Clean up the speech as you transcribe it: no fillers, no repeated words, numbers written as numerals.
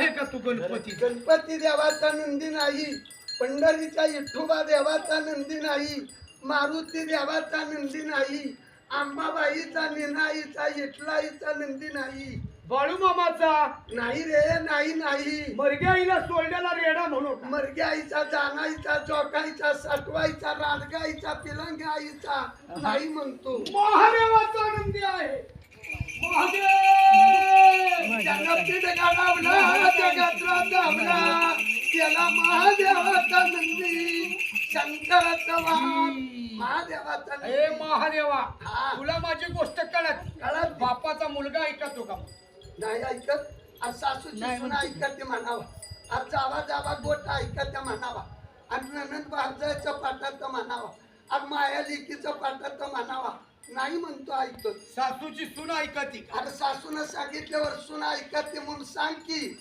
आहे का तू गणपती? गणपती देवाचा नंदी नाही, पंढरीचा विठोबा देवाचा नंदी नाही, मारुती देवाचा नंदी नाही, अंबाबाईचा निनाईचा इटलाईचा नंदी नाही, बाळू मामाचा नाही रे नाही नाही. मरग्या आईला सोडलेला रेडा म्हणू का? मरग्या आईचा, जानाईचा, चौकाईचा, साठवाईचा, राडगाईचा, पिलंग्या आईचा नाही म्हणतो. महादेवाचा नंदी आहे. महादेव ज्यानं पीठ गाडावलं, जगातला दाबला, त्याला महादेवाचा नंदी, शंकराचा वाहन, महादेवाचा हे नंदी. महादेवा, हा. तुला माझी गोष्ट कळत? कळत? बापाचा मुलगा ऐकतो का? नाही ऐकत. आणि सासूची सुना ऐकते म्हणावा, आणि जावा जावा गोट ऐकते म्हणावा, आणि ननंद भावजायचं पाठात म्हणावा, आणि माया लेकीचं पाठात म्हणावा. नाही म्हणतो ऐकत. सासूची सून ऐकती का? अरे सासून सांगितल्यावर सुना ऐकते म्हणून सांग की.